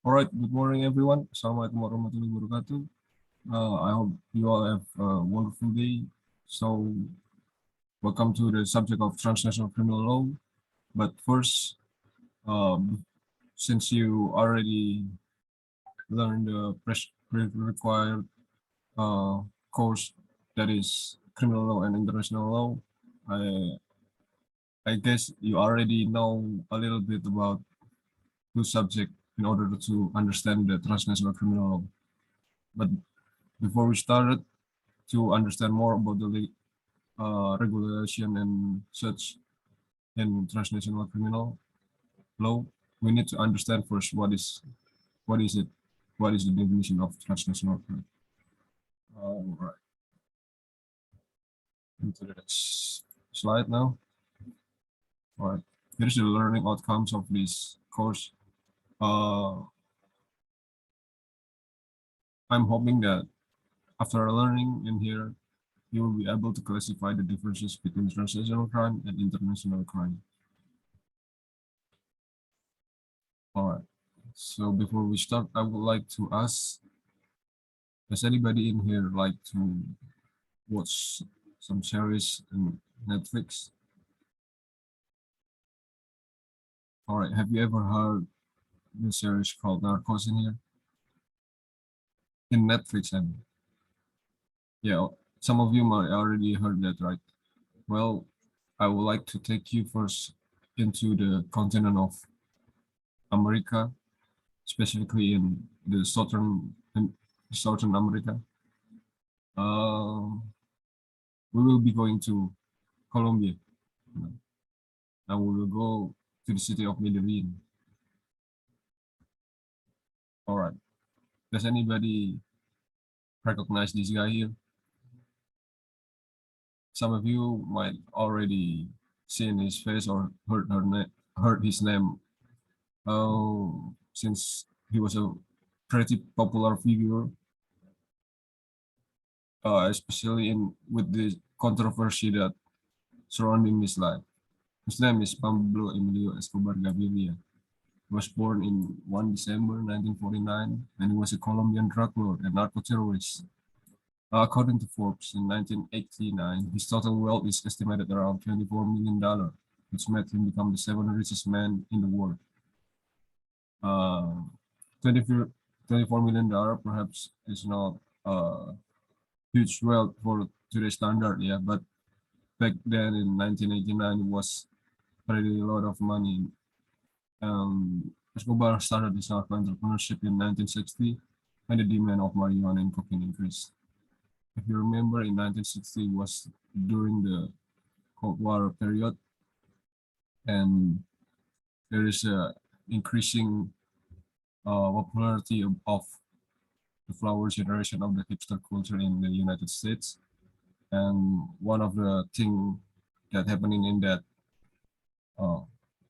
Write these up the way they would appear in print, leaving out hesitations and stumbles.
All right, good morning, everyone. Assalamualaikum warahmatullahi wabarakatuh. I hope you all have a wonderful day. So, welcome to the subject of transnational criminal law. But first, since you already learned the required course that is criminal law and international law, I guess you already know a little bit about the subject in order to understand the transnational criminal law. But before we started, to understand more about the regulation and such in transnational criminal law, we need to understand first what is it, what is the definition of transnational crime. All right, into the next slide now. All right, here's the learning outcomes of this course. I'm hoping that after learning in here, you will be able to classify the differences between transnational crime and international crime. All right. So before we start, I would like to ask, does anybody in here like to watch some series on Netflix? All right. Have you ever heard the series called Narcos in here? In Netflix, I mean. Yeah, some of you might already heard that, right? Well, I would like to take you first into the continent of America, specifically in the southern America. We will be going to Colombia, and we will go to the city of Medellin. All right. Does anybody recognize this guy here? Some of you might already seen his face or heard his name. Since he was a pretty popular figure, especially with the controversy that surrounding his life. His name is Pablo Emilio Escobar Gaviria. He was born in 1 December 1949, and he was a Colombian drug lord and narco-terrorist. According to Forbes, in 1989, his total wealth is estimated around $24 million, which made him become the seventh richest man in the world. $24 million perhaps is not huge wealth for today's standard, yeah, but back then in 1989 it was pretty a lot of money. Escobar started his entrepreneurship in 1960 when the demand of marijuana and cocaine increased. If you remember, in 1960 was during the Cold War period, and there is a increasing popularity of the flower generation of the hipster culture in the United States. And one of the things that happening in that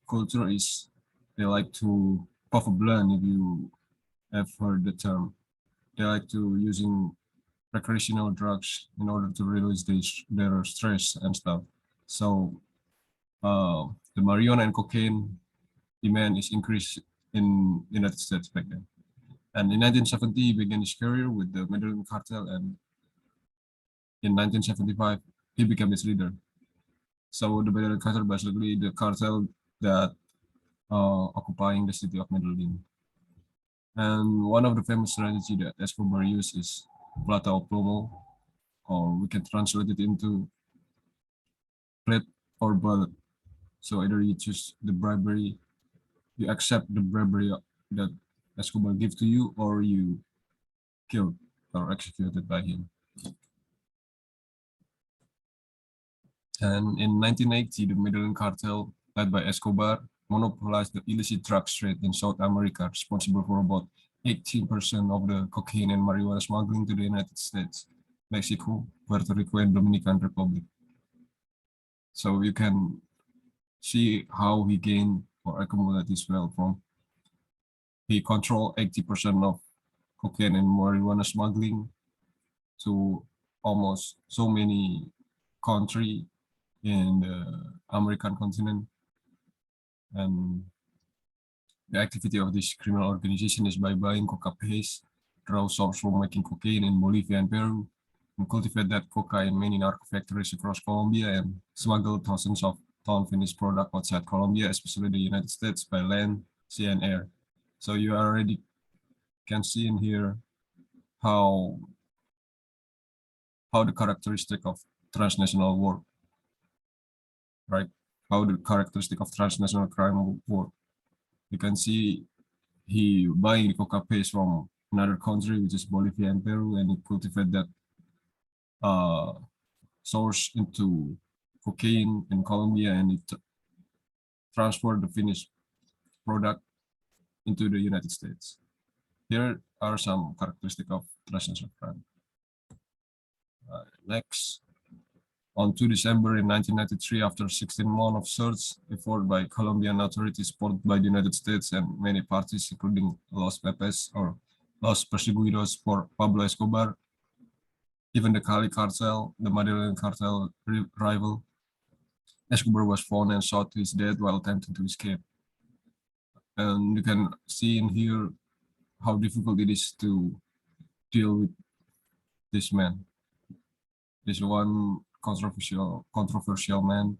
culture is they like to puff a blunt, if you have heard the term. They like to using recreational drugs in order to release their stress and stuff. So the marijuana and cocaine demand is increased in the United States back then. And in 1970, he began his career with the Medellin cartel, and in 1975, he became its leader. So the Medellin cartel basically the cartel that occupying the city of Medellin. And one of the famous strategy that Escobar used is plata o plomo, or we can translate it into plate or bullet. So either you choose the bribery, you accept the bribery that Escobar gives to you, or you killed or executed by him. And in 1980, the Medellin cartel, led by Escobar, monopolized the illicit drug trade in South America, responsible for about 18% of the cocaine and marijuana smuggling to the United States, Mexico, Puerto Rico, and Dominican Republic. So you can see how he gained or accumulated his wealth from. He controlled 80% of cocaine and marijuana smuggling to almost so many countries in the American continent. And The activity of this criminal organization is by buying coca paste, raw source for making cocaine in Bolivia and Peru, and cultivate that coca in many narco factories across Colombia and smuggle thousands of ton finished product outside Colombia, especially the United States, by land, sea, and air. So you already can see in here how the characteristic of transnational work, right? How the characteristic of transnational crime work. You can see he buying the coca paste from another country, which is Bolivia and Peru, and he cultivate that uh, source into cocaine in Colombia, and it transfer the finished product into the United States. Here are some characteristics of transnational crime. Next, on 2 December in 1993, after 16 months of search effort by Colombian authorities supported by the United States and many parties, including Los Pepes or Los Perseguidos for Pablo Escobar, even the Cali cartel, the Medellin cartel rival, Escobar was found and shot to his death while attempting to escape. And you can see in here how difficult it is to deal with this man. This one controversial man,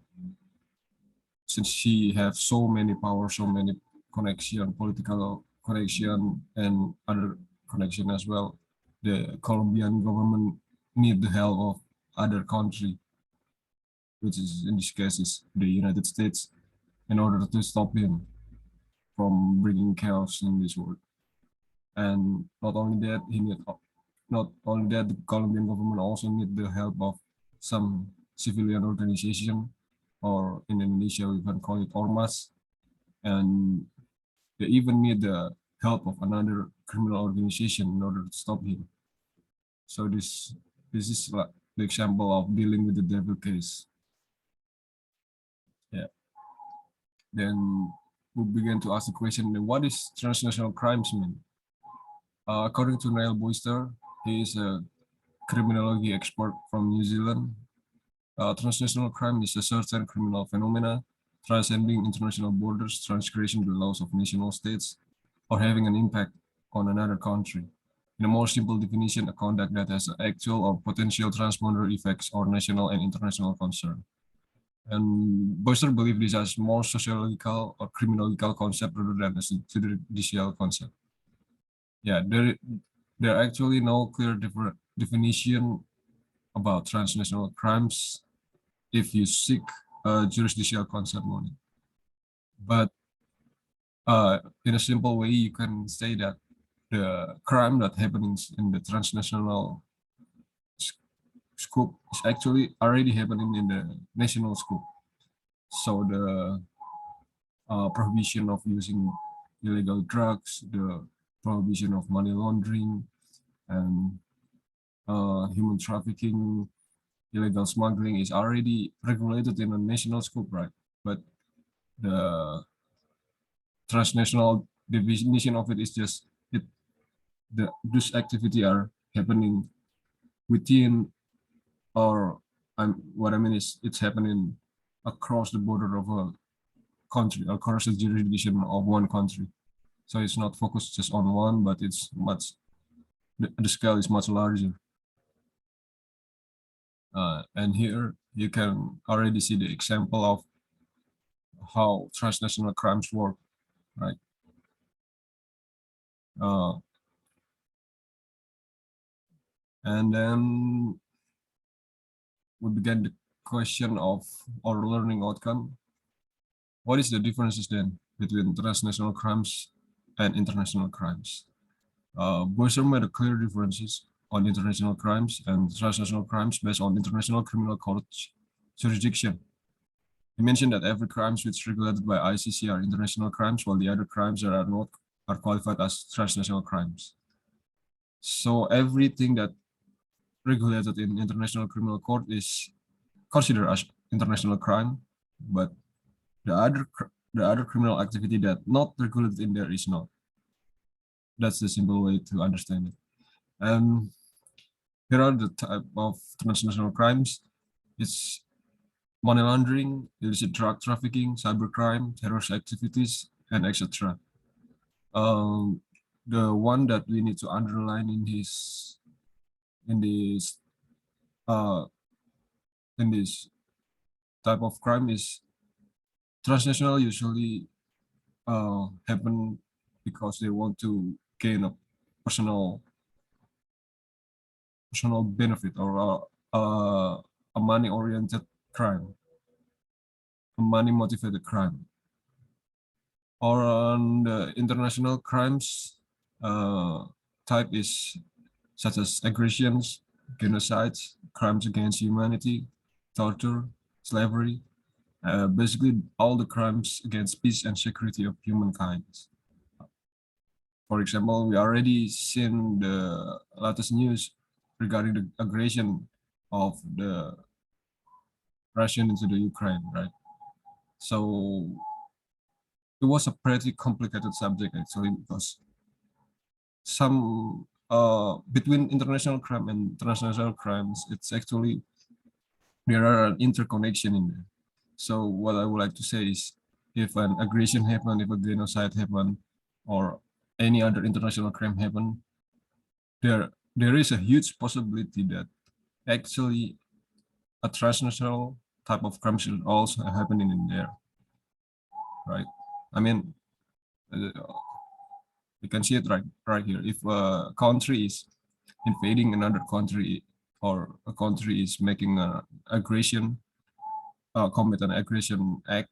since he have so many power, so many connection, political connection, and other connection as well. The Colombian government need the help of other country, which is in this case is the United States, in order to stop him from bringing chaos in this world. And not only that, the Colombian government also need the help of some civilian organization, or in Indonesia we can call it ormas, and they even need the help of another criminal organization in order to stop him. So this is like the example of dealing with the devil case. Yeah. Then we begin to ask the question: what is transnational crimes mean? According to Neil Boyster, he is a criminology expert from New Zealand. Transnational crime is a certain criminal phenomena transcending international borders, transgressing the laws of national states, or having an impact on another country. In a more simple definition, a conduct that has actual or potential transboundary effects or national and international concern. And Boyster believes this as more sociological or criminological concept rather than a judicial concept. Yeah, there are actually no clear definition about transnational crimes if you seek a jurisdictional concept on it. But in a simple way, you can say that the crime that happens in the transnational scope is actually already happening in the national scope. So the prohibition of using illegal drugs, the prohibition of money laundering, and human trafficking, illegal smuggling is already regulated in a national scope, right? But the transnational definition of it is just those activity are happening within, or what I mean is it's happening across the border of a country, across the jurisdiction of one country. So it's not focused just on one, but it's much, the scale is much larger. And here you can already see the example of how transnational crimes work, right? And then we begin the question of our learning outcome. What is the differences then between transnational crimes and international crimes? Boyster made a clear differences on international crimes and transnational crimes based on international criminal court jurisdiction. He mentioned that every crimes which is regulated by ICC are international crimes, while the other crimes that are not are qualified as transnational crimes. So everything that regulated in international criminal court is considered as international crime, but the other criminal activity that not regulated in there is not. That's the simple way to understand it. And here are the type of transnational crimes. It's money laundering, illicit drug trafficking, cybercrime, terrorist activities, and etc. The one that we need to underline in this uh, in this type of crime is transnational usually happen because they want to gain a personal benefit, or a money oriented crime, a money motivated crime. Or on the international crimes type is such as aggressions, genocides, crimes against humanity, torture, slavery, basically all the crimes against peace and security of humankind. For example, we already seen the latest news regarding the aggression of the Russian into the Ukraine, right? So it was a pretty complicated subject actually, because some between international crime and transnational crimes, it's actually there are an interconnection in there. So what I would like to say is, if an aggression happen, if a genocide happen, or any other international crime happen, there is a huge possibility that actually a transnational type of crime should also happening in there, right? I mean, uh, you can see it right here. If a country is invading another country, or a country is making an aggression, commit an aggression act,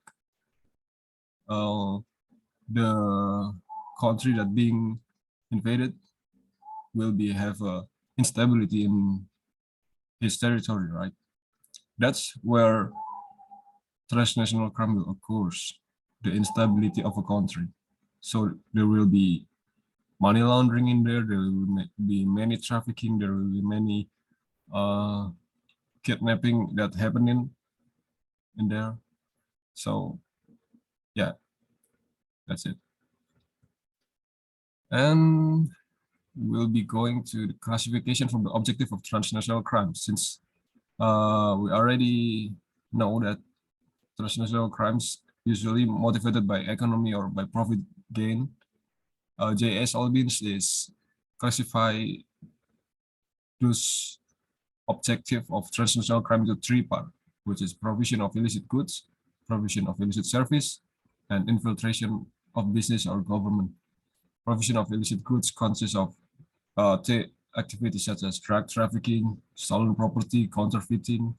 uh, the country that being invaded will be have a instability in his territory, right? That's where transnational crime will occur, the instability of a country. So there will be money laundering in there. There will be many trafficking. There will be many uh, kidnapping that happening in there. So yeah, that's it. And we'll be going to the classification from the objective of transnational crime, since we already know that transnational crimes usually motivated by economy or by profit gain. J.S. Albins is classify those objective of transnational crime into three parts, which is provision of illicit goods, provision of illicit service, and infiltration of business or government. Provision of illicit goods consists of activities such as drug trafficking, stolen property, counterfeiting,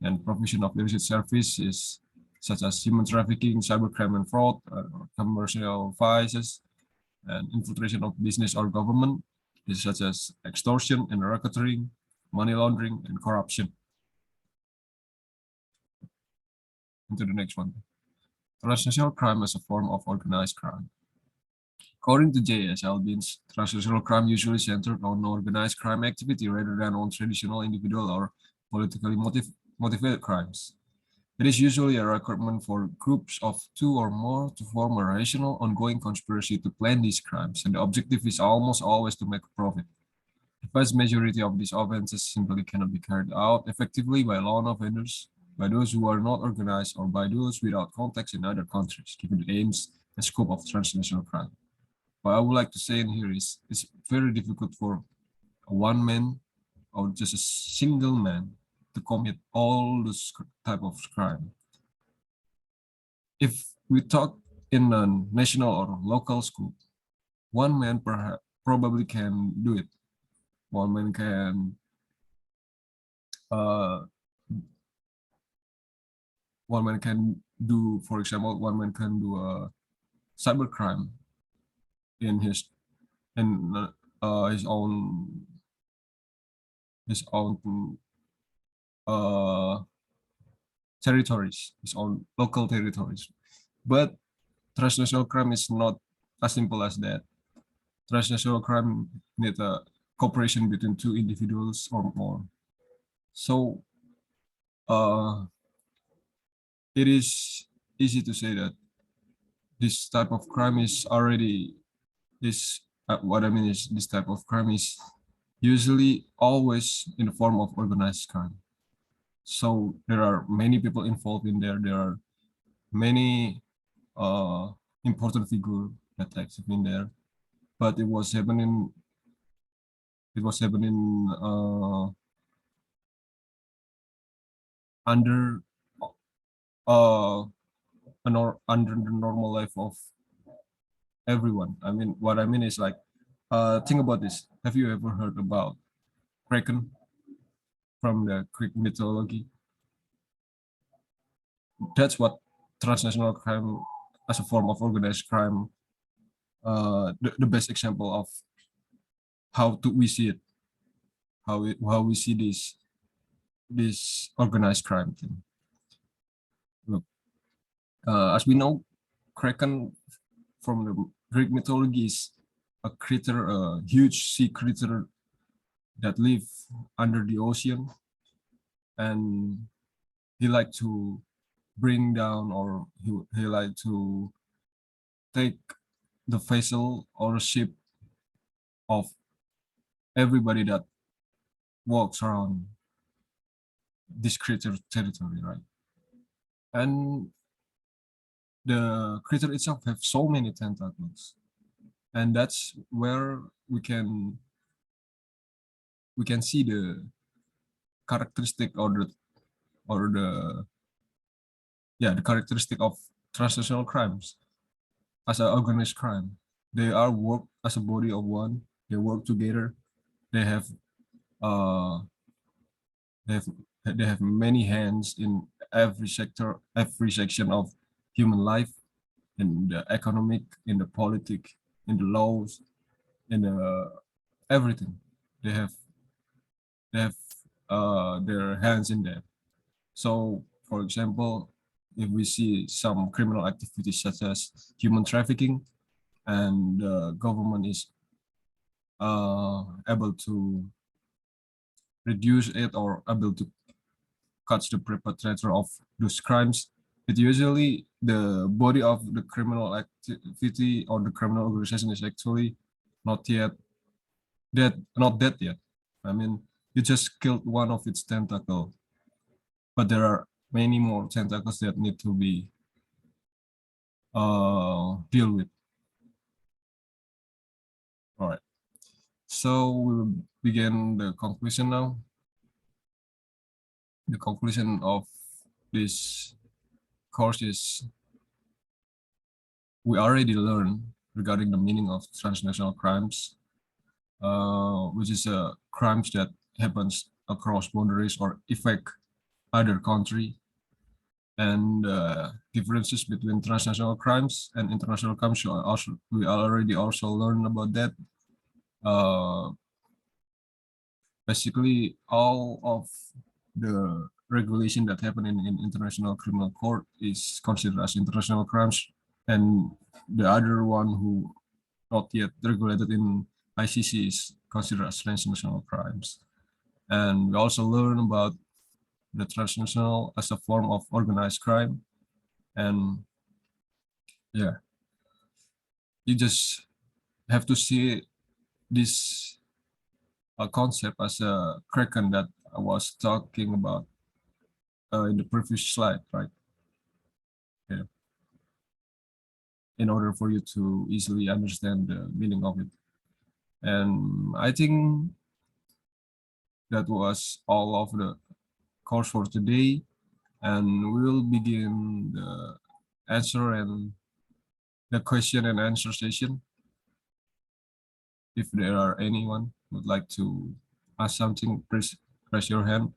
and provision of illicit services such as human trafficking, cybercrime and fraud, commercial vices, and infiltration of business or government, such as extortion and racketeering, money laundering, and corruption. Into the next one. Transnational crime as a form of organized crime. According to J.S. Albins, transnational crime usually centered on organized crime activity rather than on traditional individual or politically motivated crimes. It is usually a requirement for groups of two or more to form a rational, ongoing conspiracy to plan these crimes, and the objective is almost always to make a profit. The vast majority of these offenses simply cannot be carried out effectively by law offenders, by those who are not organized, or by those without contacts in other countries, given the aims and scope of transnational crime. What I would like to say in here is it's very difficult for a one man or just a single man to commit all this type of crime. If we talk in a national or local school, one man perhaps probably can do it. One man can uh, do, for example, one man can do a cybercrime in in his own uh, territories, his own local territories. But transnational crime is not as simple as that. Transnational crime need a cooperation between two individuals or more. So it is easy to say that this type of crime is already this. What I mean is this type of crime is usually always in the form of organized crime. So there are many people involved in there. There are many important figures that active in there. but it was happening. It was happening under uh under the normal life of everyone. I mean, what I mean is like, think about this. Have you ever heard about Kraken from the Greek mythology? That's what transnational crime as a form of organized crime, the best example of we see it, how we see this organized crime thing. Look, as we know, Kraken from the Greek mythology is a creature, a huge sea creature that live under the ocean, and he like to bring down, or he like to take the vessel or ship of everybody that walks around this creature territory, right? And the creature itself have so many tentacles, and that's where we can see the characteristic, or the yeah, the characteristic of transnational crimes as an organized crime. They are work as a body of one. They work together. They have uh they have they have many hands in every sector, every section of human life, in the economic, in the politic, in the laws, in the everything. They have they have their hands in there. So, for example, if we see some criminal activities such as human trafficking, and the government is able to reduce it, or able to catch the perpetrator of those crimes, it usually the body of the criminal activity or the criminal organization is actually not yet not dead yet. I mean, you just killed one of its tentacle, but there are many more tentacles that need to be deal with. All right. So we will begin the conclusion now. The conclusion of this course is, we already learned regarding the meaning of transnational crimes, which is crimes that happens across boundaries or affect other country, and differences between transnational crimes and international crimes. We already also learned about that. Basically, all of the regulation that happen in international criminal court is considered as international crimes, and the other one who not yet regulated in ICC is considered as transnational crimes. And we also learn about the transnational as a form of organized crime. And yeah, you just have to see this concept as a kraken that I was talking about in the previous slide, right? Yeah. In order for you to easily understand the meaning of it. And I think that was all of the course for today. And we will begin the answer and the question and answer session. If there are anyone who would like to ask something, please raise your hand.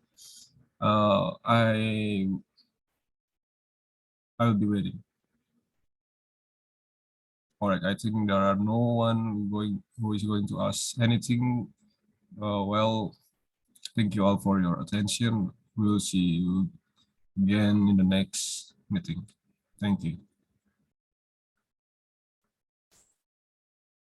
I will be waiting. All right, I think there are no one who is going to ask anything. Well, thank you all for your attention. We'll see you again in the next meeting. Thank you.